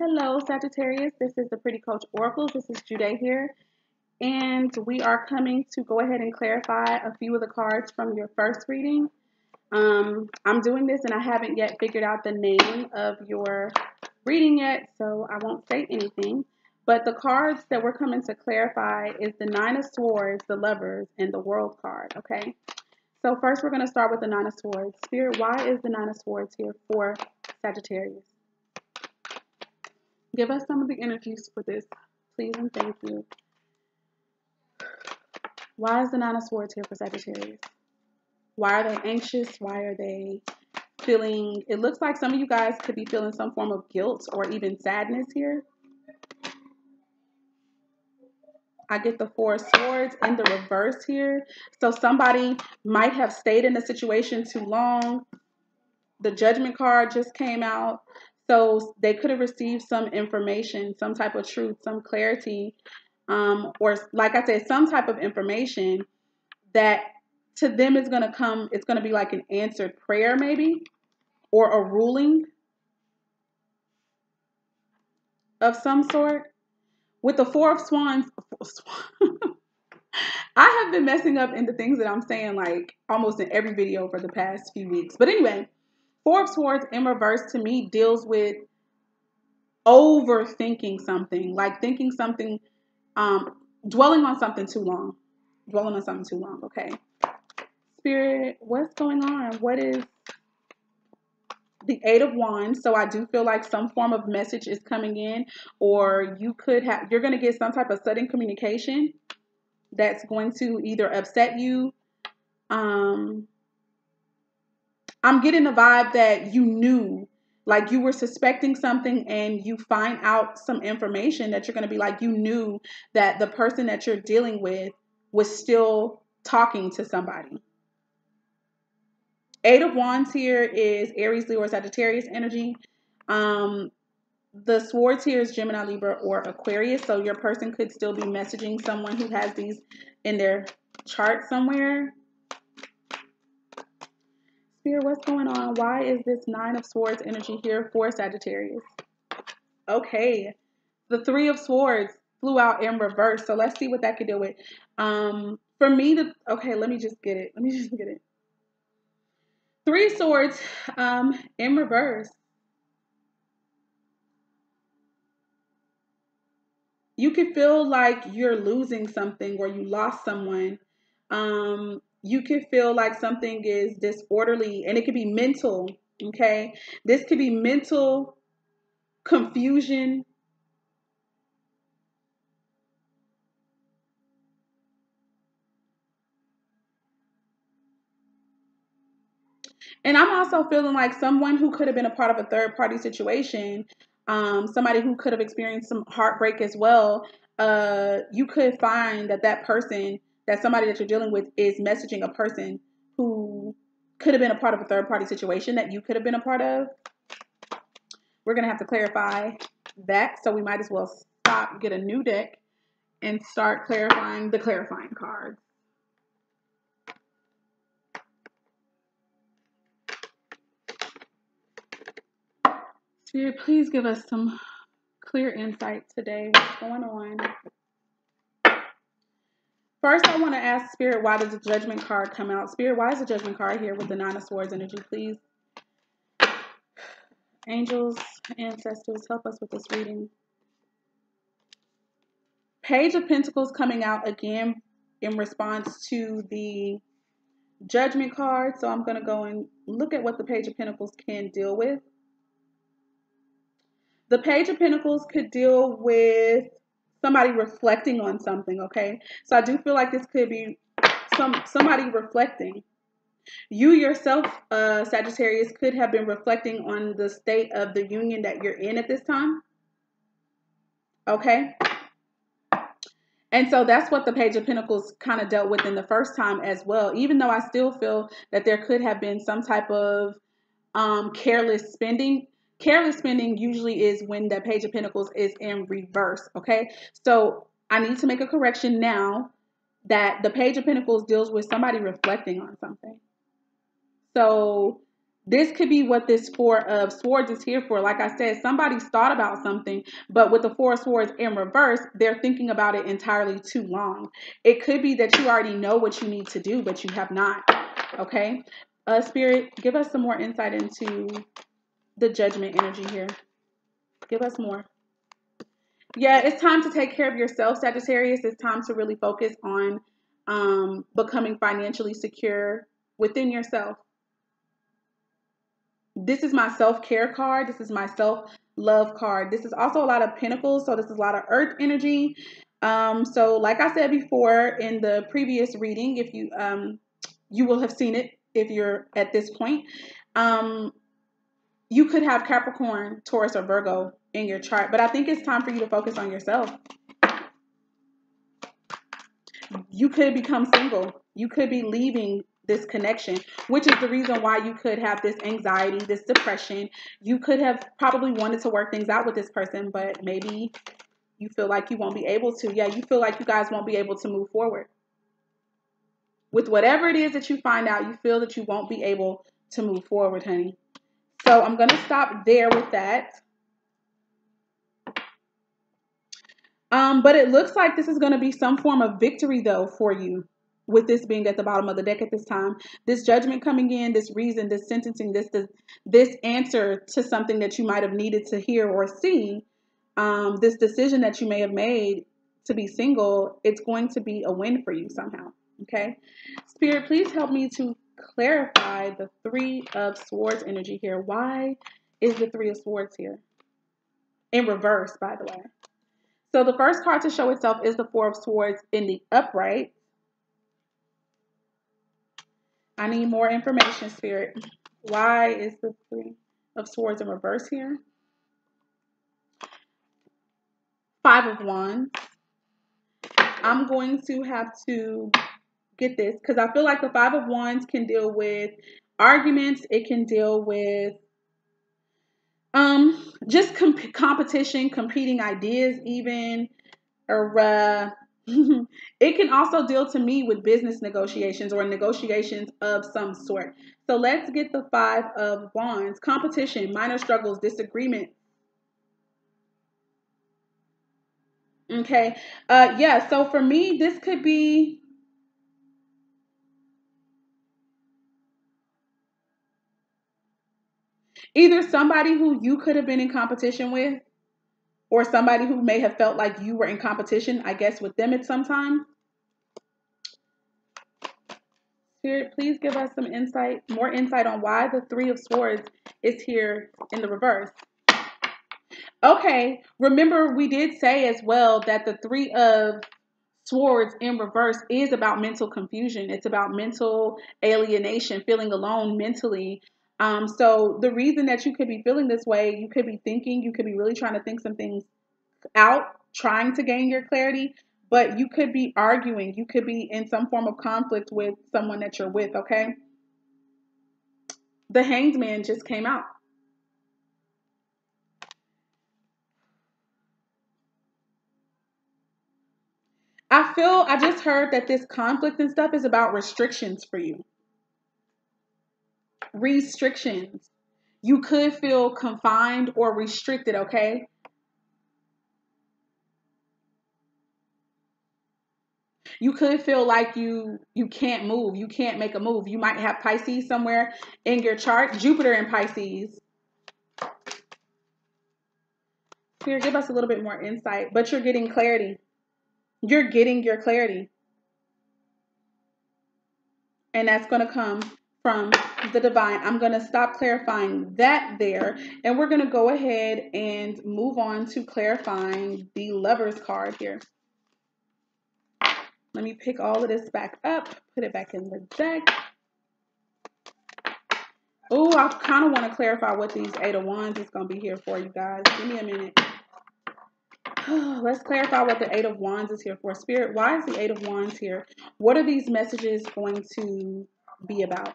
Hello, Sagittarius. This is the Pretty Coach Oracles. This is Jude here. And we are coming to go ahead and clarify a few of the cards from your first reading. I'm doing this and I haven't yet figured out the name of your reading yet, so I won't say anything. But the cards that we're coming to clarify is the Nine of Swords, the Lovers, and the World card, okay? So first we're going to start with the Nine of Swords. Spirit, why is the Nine of Swords here for Sagittarius? Give us some of the energies for this, please and thank you. Why is the Nine of Swords here for Sagittarius? Why are they anxious? Why are they feeling, it looks like some of you guys could be feeling some form of guilt or even sadness here. I get the Four of Swords in the reverse here. So somebody might have stayed in a situation too long. The Judgment card just came out. So they could have received some information, some type of truth, some clarity, or like I said, some type of information that to them is going to come, it's going to be like an answered prayer maybe, or a ruling of some sort. With the Four of Swans, I have been messing up in the things that I'm saying like almost in every video for the past few weeks. But anyway, Four of Swords in reverse to me deals with overthinking something, like thinking something, dwelling on something too long. Dwelling on something too long, okay? Spirit, what's going on? What is the Eight of Wands? So I do feel like some form of message is coming in, or you could have, you're going to get some type of sudden communication that's going to either upset you. I'm getting the vibe that you knew, like you were suspecting something and you find out some information that you're going to be like, you knew that the person that you're dealing with was still talking to somebody. Eight of Wands here is Aries, Leo, or Sagittarius energy. The Swords here is Gemini, Libra, or Aquarius. So your person could still be messaging someone who has these in their chart somewhere. Spirit, what's going on? Why is this Nine of Swords energy here for Sagittarius? Okay. The Three of Swords flew out in reverse. So let's see what that could deal with. For me, okay, let me just get it. Three of Swords in reverse. You could feel like you're losing something or you lost someone. You could feel like something is disorderly, and it could be mental, okay? This could be mental confusion. And I'm also feeling like someone who could have been a part of a third-party situation, somebody who could have experienced some heartbreak as well, you could find that that person, that somebody that you're dealing with is messaging a person who could have been a part of a third-party situation that you could have been a part of. We're going to have to clarify that, so we might as well stop, get a new deck, and start clarifying the clarifying cards. Spirit, please give us some clear insight today. What's going on? First, I want to ask Spirit, why does the Judgment card come out? Spirit, why is the Judgment card here with the Nine of Swords energy, please? Angels, ancestors, help us with this reading. Page of Pentacles coming out again in response to the Judgment card. So I'm going to go and look at what the Page of Pentacles can deal with. The Page of Pentacles could deal with somebody reflecting on something, okay? So I do feel like this could be somebody reflecting. You yourself, Sagittarius, could have been reflecting on the state of the union that you're in at this time, okay? And so that's what the Page of Pentacles kind of dealt with in the first time as well, even though I still feel that there could have been some type of careless spending. Careless spending usually is when the Page of Pentacles is in reverse, okay? So I need to make a correction now that the Page of Pentacles deals with somebody reflecting on something. So This could be what this Four of Swords is here for. Like I said, somebody's thought about something, but with the Four of Swords in reverse, they're thinking about it entirely too long. It could be that you already know what you need to do, but you have not. Okay? Spirit, give us some more insight into the Judgment energy here. Give us more. Yeah, it's time to take care of yourself, Sagittarius. It's time to really focus on becoming financially secure within yourself. This is my self-care card. This is my self-love card. This is also a lot of Pentacles, so this is a lot of Earth energy. So like I said before in the previous reading, if you you will have seen it if you're at this point. You could have Capricorn, Taurus, or Virgo in your chart, but I think it's time for you to focus on yourself. You could become single. You could be leaving this connection, which is the reason why you could have this anxiety, this depression. You could have probably wanted to work things out with this person, but maybe you feel like you won't be able to. Yeah, you feel like you guys won't be able to move forward. With whatever it is that you find out, you feel that you won't be able to move forward, honey. So I'm going to stop there with that. But it looks like this is going to be some form of victory, though, for you. With this being at the bottom of the deck at this time, this judgment coming in, this reason, this sentencing, this answer to something that you might have needed to hear or see, this decision that you may have made to be single, it's going to be a win for you somehow. Okay, Spirit, please help me to clarify the Three of Swords energy here. Why is the Three of Swords here? In reverse, by the way. So the first card to show itself is the Four of Swords in the upright. I need more information, Spirit. Why is the Three of Swords in reverse here? Five of Wands. I'm going to have to get this because I feel like the Five of Wands can deal with arguments. It can deal with just competition, competing ideas even, or it can also deal to me with business negotiations or negotiations of some sort. So let's get the Five of Wands. Competition, minor struggles, disagreement. Okay. Yeah, so for me, this could be either somebody who you could have been in competition with, or somebody who may have felt like you were in competition, I guess, with them at some time. Spirit, please give us some insight, more insight on why the Three of Swords is here in the reverse. Okay, remember we did say as well that the Three of Swords in reverse is about mental confusion. It's about mental alienation, feeling alone mentally. So the reason that you could be feeling this way, you could be thinking, you could be really trying to think some things out, trying to gain your clarity, but you could be arguing. You could be in some form of conflict with someone that you're with, okay? The Hanged Man just came out. I just heard that this conflict and stuff is about restrictions for you. Restrictions. You could feel confined or restricted, okay? You could feel like you can't move. You can't make a move. You might have Pisces somewhere in your chart. Jupiter in Pisces. Here, give us a little bit more insight. But you're getting clarity. You're getting your clarity. And that's going to come from the divine. I'm going to stop clarifying that there. And we're going to go ahead and move on to clarifying the Lover's card here. Let me pick all of this back up. Put it back in the deck. Oh, I kind of want to clarify what these Eight of Wands is going to be here for, you guys. Give me a minute. Let's clarify what the Eight of Wands is here for. Spirit, why is the Eight of Wands here? What are these messages going to be about?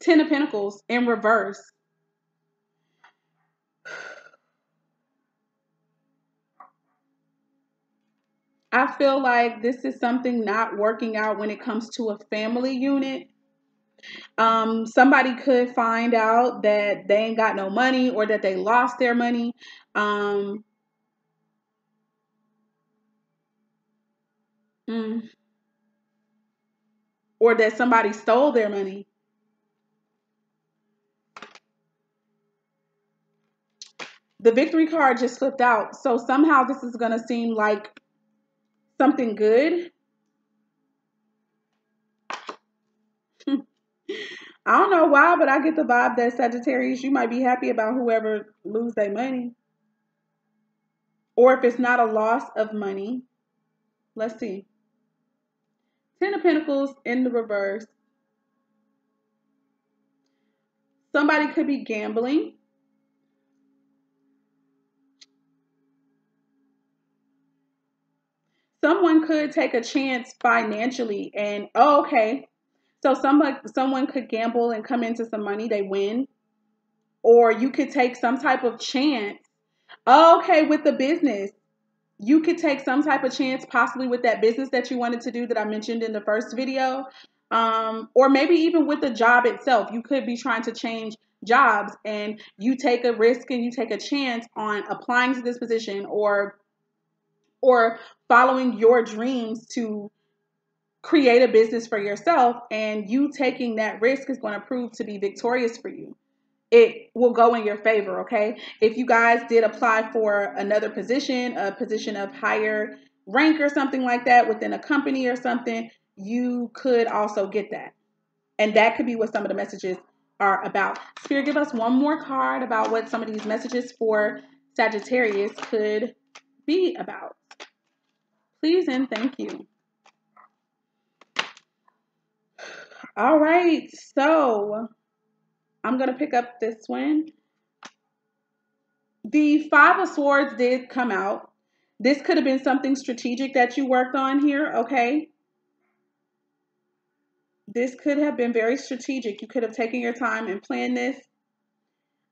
Ten of Pentacles in reverse. I feel like this is something not working out when it comes to a family unit. Somebody could find out that they ain't got no money or that they lost their money. Um, mm, or that somebody stole their money. The victory card just flipped out. So somehow this is going to seem like something good. I don't know why, but I get the vibe that Sagittarius, you might be happy about whoever lose their money. Or if it's not a loss of money. Let's see. 10 of Pentacles in the reverse. Somebody could be gambling. Someone could take a chance financially and, oh, okay. So someone could gamble and come into some money, they win. Or you could take some type of chance. Oh, okay, with the business. You could take some type of chance possibly with that business that you wanted to do that I mentioned in the first video. Or maybe even with the job itself. You could be trying to change jobs and you take a risk and you take a chance on applying to this position or following your dreams to create a business for yourself, and you taking that risk is going to prove to be victorious for you. It will go in your favor, okay? If you guys did apply for another position, a position of higher rank or something like that within a company or something, you could also get that. And that could be what some of the messages are about. Spirit, give us one more card about what some of these messages for Sagittarius could be about. Please and thank you. All right, so I'm going to pick up this one. The Five of Swords did come out. This could have been something strategic that you worked on here, okay? This could have been very strategic. You could have taken your time and planned this.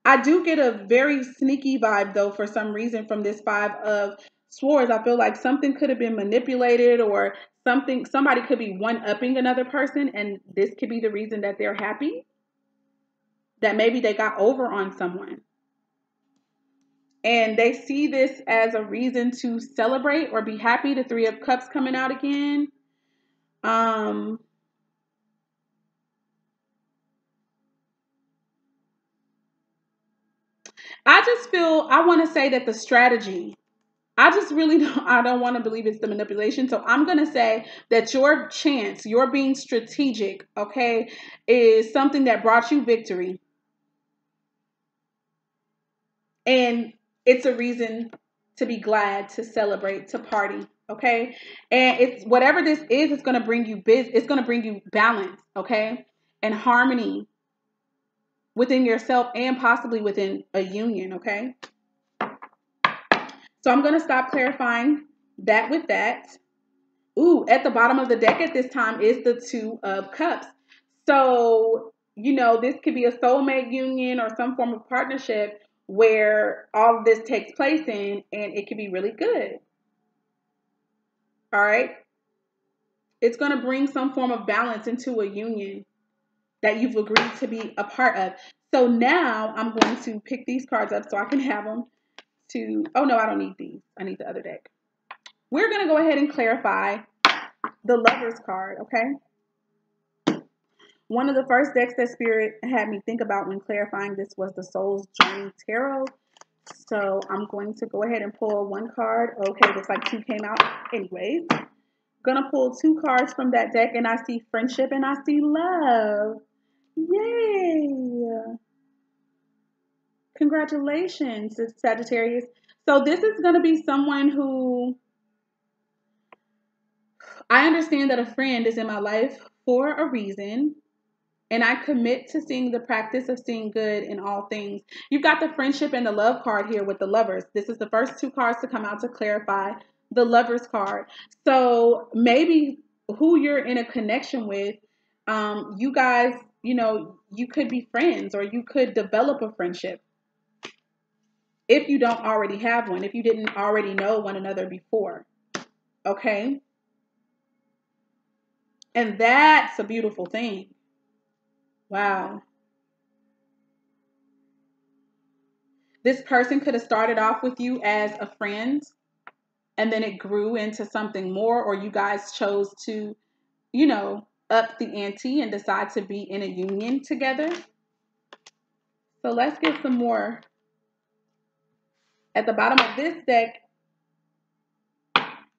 I do get a very sneaky vibe, though, for some reason from this Five of Swords. I feel like something could have been manipulated or somebody could be one-upping another person, and this could be the reason that they're happy. That maybe they got over on someone. And they see this as a reason to celebrate or be happy. The Three of Cups coming out again. I just feel, I want to say that the strategy, I just really don't want to believe it's the manipulation. So I'm going to say that your chance, your being strategic, okay, is something that brought you victory. And it's a reason to be glad, to celebrate, to party, okay? And it's whatever this is, it's going to bring you it's going to bring you balance, okay? And harmony within yourself and possibly within a union, okay? So I'm going to stop clarifying that with that. Ooh, at the bottom of the deck at this time is the Two of Cups. So, you know, this could be a soulmate union or some form of partnership where all of this takes place in, and it could be really good. All right. It's going to bring some form of balance into a union that you've agreed to be a part of. So now I'm going to pick these cards up so I can have them to, oh no, I don't need these. I need the other deck. We're going to go ahead and clarify the Lovers card, okay? One of the first decks that Spirit had me think about when clarifying this was the Soul's Journey Tarot. So I'm going to go ahead and pull one card. Okay, looks like two came out anyways. Gonna pull two cards from that deck, and I see friendship and I see love. Yay! Congratulations, Sagittarius. So this is gonna be someone who, I understand that a friend is in my life for a reason. And I commit to seeing the practice of seeing good in all things. You've got the friendship and the love card here with the Lovers. This is the first two cards to come out to clarify the Lovers card. So maybe who you're in a connection with, you guys, you know, you could be friends or you could develop a friendship if you don't already have one, if you didn't already know one another before. Okay. And that's a beautiful thing. Wow. This person could have started off with you as a friend, and then it grew into something more, or you guys chose to, you know, up the ante and decide to be in a union together. So let's get some more. At the bottom of this deck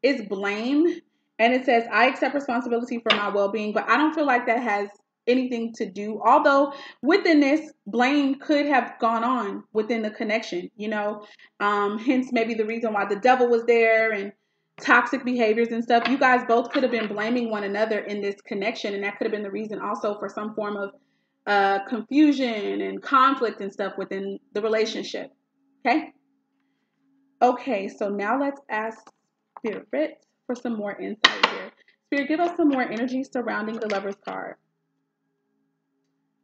is blame. And it says, I accept responsibility for my well-being, but I don't feel like that has anything to do. Although within this, blame could have gone on within the connection, you know, hence maybe the reason why the devil was there and toxic behaviors and stuff. You guys both could have been blaming one another in this connection. And that could have been the reason also for some form of confusion and conflict and stuff within the relationship. Okay. Okay. So now let's ask Spirit for some more insight here. Spirit, give us some more energy surrounding the Lover's card.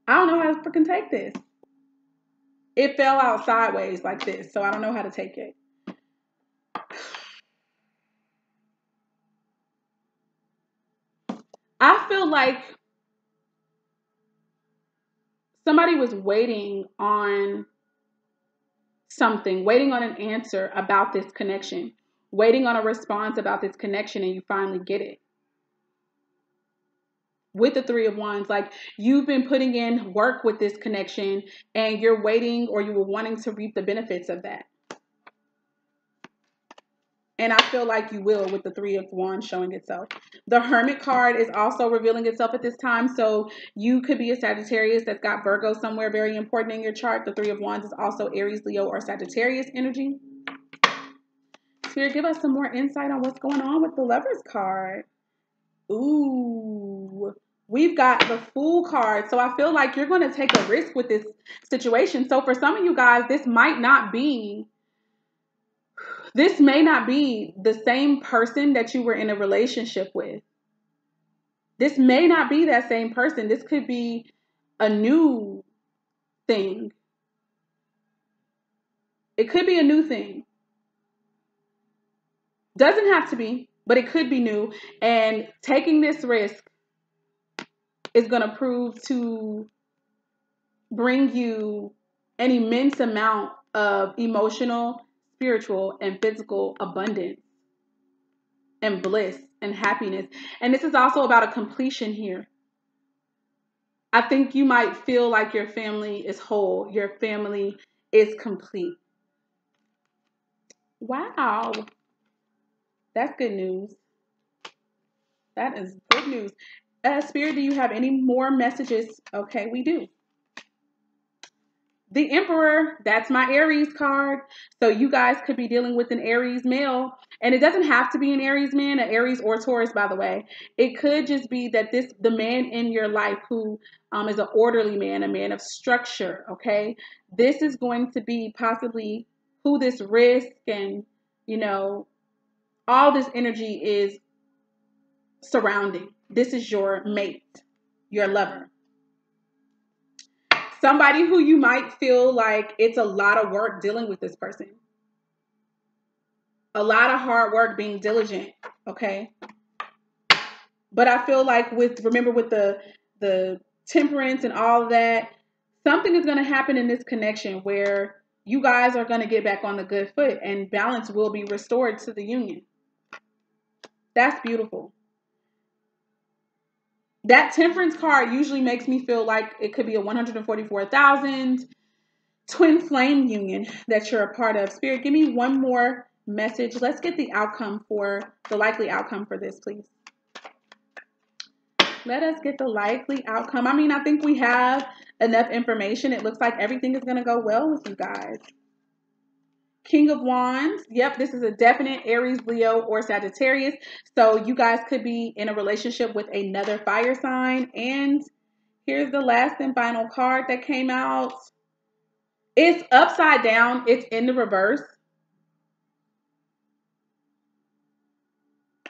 I don't know how to freaking take this. It fell out sideways like this, so I don't know how to take it. I feel like somebody was waiting on something, waiting on an answer about this connection, waiting on a response about this connection, and you finally get it. With the Three of Wands, like you've been putting in work with this connection and you're waiting, or you were wanting to reap the benefits of that. And I feel like you will with the Three of Wands showing itself. The Hermit card is also revealing itself at this time. So you could be a Sagittarius that's got Virgo somewhere very important in your chart. The Three of Wands is also Aries, Leo, or Sagittarius energy. Spirit, give us some more insight on what's going on with the Lover's card. Ooh, we've got the Fool card. So I feel like you're going to take a risk with this situation. So for some of you guys, this may not be the same person that you were in a relationship with. This may not be that same person. This could be a new thing. It could be a new thing. Doesn't have to be, but it could be new. And taking this risk is going to prove to bring you an immense amount of emotional, spiritual, and physical abundance and bliss and happiness. And this is also about a completion here. I think you might feel like your family is whole. Your family is complete. Wow. That's good news. That is good news. Spirit, do you have any more messages? Okay, we do. The Emperor, that's my Aries card. So you guys could be dealing with an Aries male. And it doesn't have to be an Aries man, an Aries or Taurus, by the way. It could just be that the man in your life who is an orderly man, a man of structure, okay? This is going to be possibly who this risk and, you know, all this energy is surrounding. This is your mate, your lover. Somebody who you might feel like it's a lot of work dealing with this person. A lot of hard work, being diligent, okay? But I feel like remember with the temperance and all of that, something is going to happen in this connection where you guys are going to get back on the good foot and balance will be restored to the union. That's beautiful. That temperance card usually makes me feel like it could be a 144,000 twin flame union that you're a part of. Spirit, give me one more message. Let's get the likely outcome for this, please. Let us get the likely outcome. I mean, I think we have enough information. It looks like everything is going to go well with you guys. King of Wands. Yep, this is a definite Aries, Leo, or Sagittarius. So you guys could be in a relationship with another fire sign. And here's the last and final card that came out. It's upside down. It's in the reverse.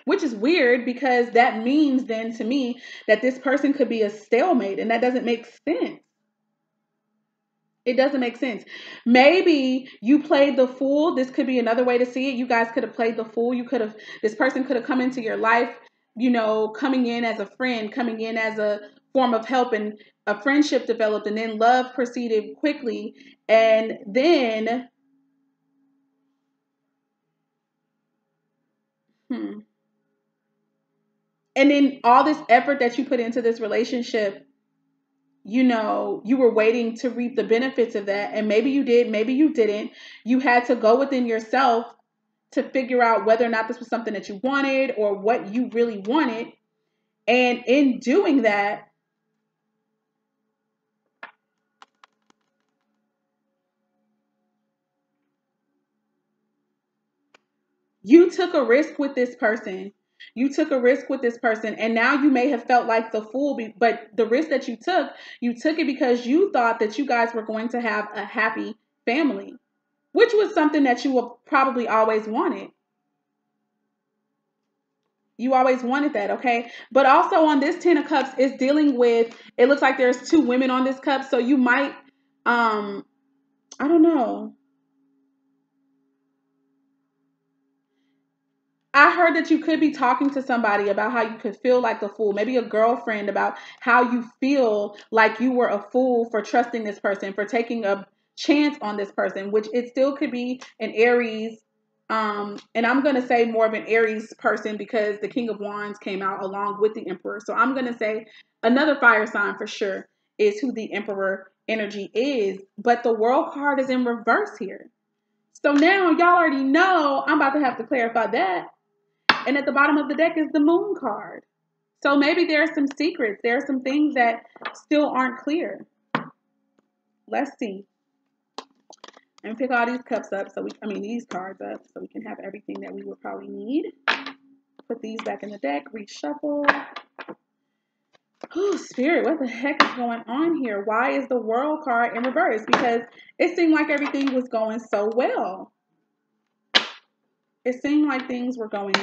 Which is weird because that means then to me that this person could be a stalemate. And that doesn't make sense. It doesn't make sense. Maybe you played the fool. This could be another way to see it. You guys could have played the fool. This person could have come into your life, coming in as a friend, coming in as a form of help, and a friendship developed, and then love proceeded quickly. And then, and then all this effort that you put into this relationship, you were waiting to reap the benefits of that. And maybe you did, maybe you didn't. You had to go within yourself to figure out whether or not this was something that you wanted or what you really wanted. And in doing that, you took a risk with this person. You took a risk with this person, and now you may have felt like the fool, but the risk that you took it because you thought that you guys were going to have a happy family, which was something that you probably always wanted. You always wanted that, okay? But also on this 10 of Cups, it's dealing with, it looks like there's 2 women on this cup, so you might, I don't know. I heard that you could be talking to somebody about how you could feel like the fool. Maybe a girlfriend, about how you feel like you were a fool for trusting this person, for taking a chance on this person, which it still could be an Aries. And I'm going to say more of an Aries person because the King of Wands came out along with the Emperor. So I'm going to say another fire sign for sure is who the Emperor energy is. But the World card is in reverse here. So now y'all already know I'm about to have to clarify that. And at the bottom of the deck is the Moon card. So maybe there are some secrets. There are some things that still aren't clear. Let's see. And pick all these cups up, these cards up, so we can have everything that we would probably need. Put these back in the deck, reshuffle. Oh, Spirit, what the heck is going on here? Why is the World card in reverse? Because it seemed like everything was going so well. It seemed like things were going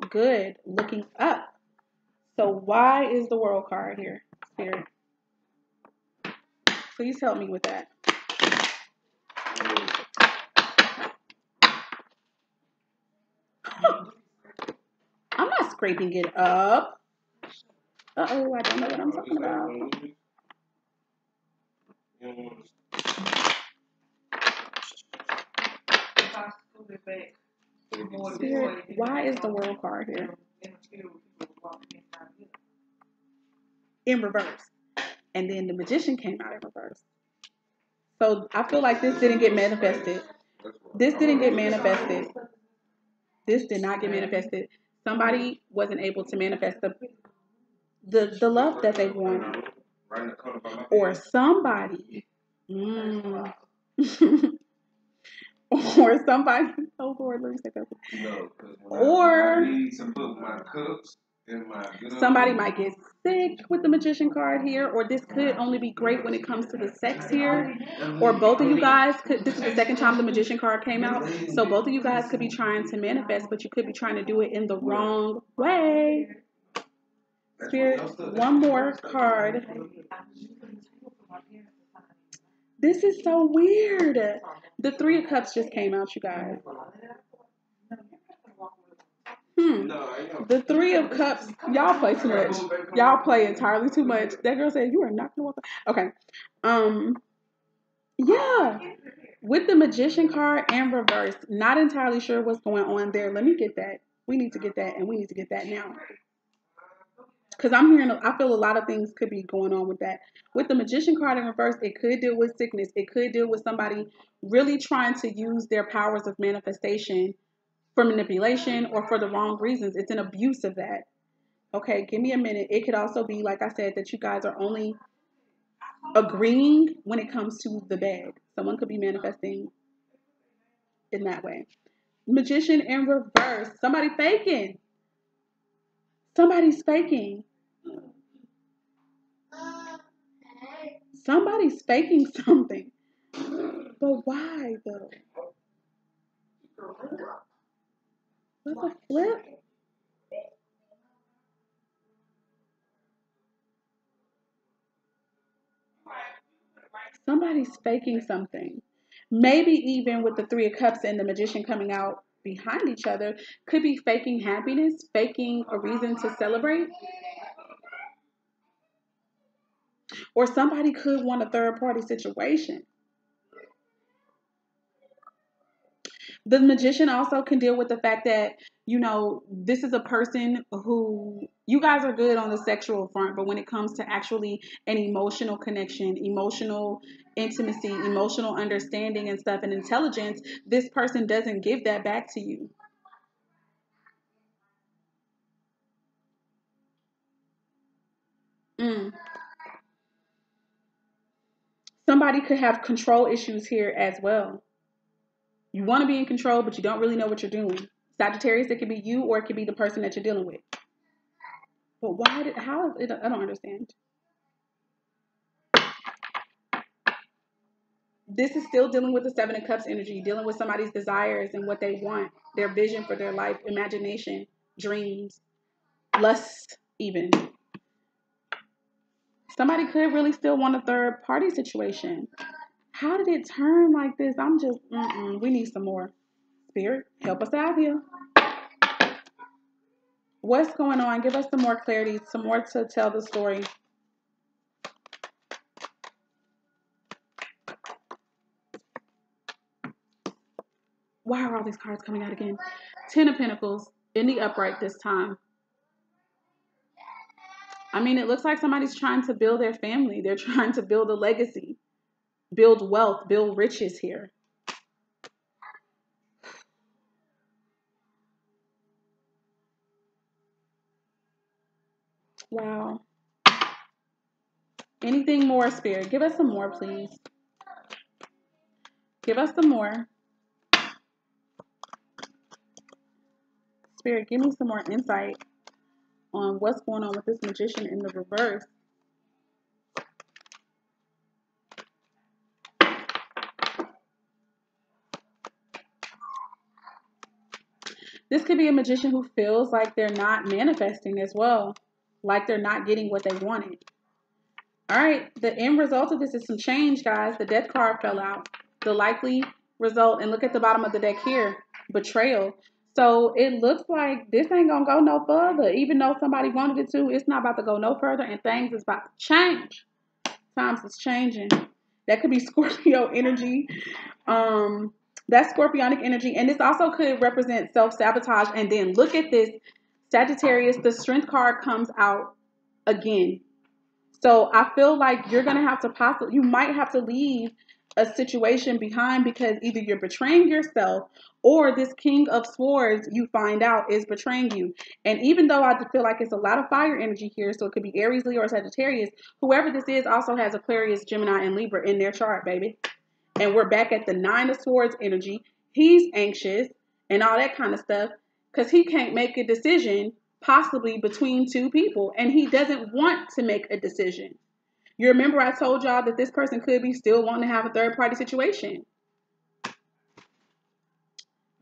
good, looking up. So why is the World card here, Spirit? Please help me with that. I'm not scraping it up. Uh-oh, I don't know what I'm talking about. Spirit, why is the World card here? In reverse. And then the Magician came out in reverse. So I feel like this didn't get manifested. This didn't get manifested. This did not get manifested. Somebody wasn't able to manifest the love that they wanted. Or somebody. Or somebody. Oh Lord, let me say that. Or somebody might get sick with the Magician card here, or this could only be great when it comes to the sex here. Or both of you guys could, this is the second time the Magician card came out, so both of you guys could be trying to manifest, but you could be trying to do it in the wrong way. Spirit, one more card. This is so weird. The 3 of Cups just came out, you guys. The 3 of Cups, y'all play too much. Y'all play entirely too much. That girl said you are not gonna walk. Okay. Yeah. With the Magician card and reverse, not entirely sure what's going on there. Let me get that. We need to get that, and we need to get that now. Because I feel a lot of things could be going on with that. With the Magician card in reverse, it could deal with sickness. It could deal with somebody really trying to use their powers of manifestation for manipulation or for the wrong reasons. It's an abuse of that. Okay, give me a minute. It could also be, like I said, that you guys are only agreeing when it comes to the bed. Someone could be manifesting in that way. Magician in reverse. Somebody faking. Somebody's faking. Somebody's faking something. But why, though? What's a flip? Somebody's faking something. Maybe even with the Three of Cups and the Magician coming out behind each other, could be faking happiness, faking a reason to celebrate. Or somebody could want a third party situation. The Magician also can deal with the fact that, you know, this is a person who, you guys are good on the sexual front, but when it comes to actually an emotional connection, emotional intimacy, emotional understanding and stuff, and intelligence, this person doesn't give that back to you. Somebody could have control issues here as well. You want to be in control, but you don't really know what you're doing. Sagittarius, it could be you or it could be the person that you're dealing with. But how is it? I don't understand. This is still dealing with the Seven of Cups energy, dealing with somebody's desires and what they want, their vision for their life, imagination, dreams, lust even. Somebody could really still want a third party situation. How did it turn like this? I'm just, we need some more. Spirit, help us out here. What's going on? Give us some more clarity, some more to tell the story. Why are all these cards coming out again? 10 of Pentacles in the upright this time. I mean, it looks like somebody's trying to build their family. They're trying to build a legacy, build wealth, build riches here. Wow. Anything more, Spirit? Give us some more, please. Give us some more. Spirit, give me some more insight on what's going on with this Magician in the reverse. This could be a Magician who feels like they're not manifesting as well, like they're not getting what they wanted. All right, the end result of this is some change, guys. The Death card fell out. The likely result, and look at the bottom of the deck here, betrayal. So it looks like this ain't gonna go no further. Even though somebody wanted it to, it's not about to go no further, and things is about to change. Times is changing. That could be Scorpio energy. That's Scorpionic energy, and this also could represent self-sabotage. And then look at this, Sagittarius, the Strength card comes out again. So I feel like you're going to have to you might have to leave a situation behind because either you're betraying yourself or this King of Swords you find out is betraying you. And even though I feel like it's a lot of fire energy here, so it could be Aries, Leo, or Sagittarius, whoever this is also has Aquarius, Gemini, and Libra in their chart, baby. And we're back at the Nine of Swords energy. He's anxious and all that kind of stuff because he can't make a decision possibly between two people, and he doesn't want to make a decision. You remember I told y'all that this person could be still wanting to have a third party situation.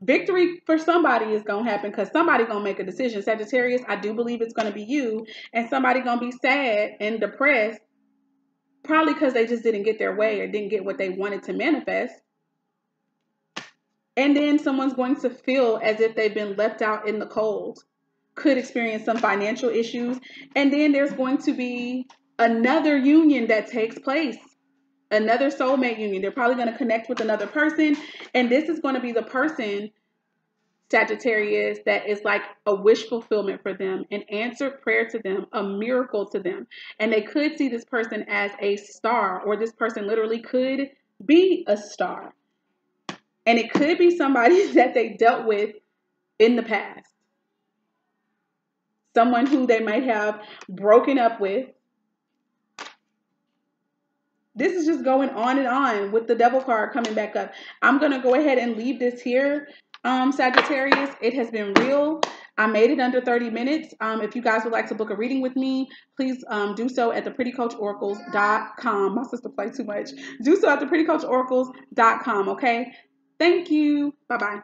Victory for somebody is going to happen because somebody going to make a decision. Sagittarius, I do believe it's going to be you, and somebody going to be sad and depressed probably because they just didn't get their way or didn't get what they wanted to manifest. And then someone's going to feel as if they've been left out in the cold. Could experience some financial issues. And then there's going to be another union that takes place. Another soulmate union. They're probably going to connect with another person. And this is going to be the person, Sagittarius, that is like a wish fulfillment for them, an answered prayer to them, a miracle to them. And they could see this person as a star, or this person literally could be a star. And it could be somebody that they dealt with in the past. Someone who they might have broken up with. This is just going on and on with the Devil card coming back up. I'm going to go ahead and leave this here, Sagittarius. It has been real. I made it under 30 minutes. If you guys would like to book a reading with me, please do so at theprettycoachoracles.com. My sister played too much. Do so at theprettycoachoracles.com, okay? Thank you. Bye-bye.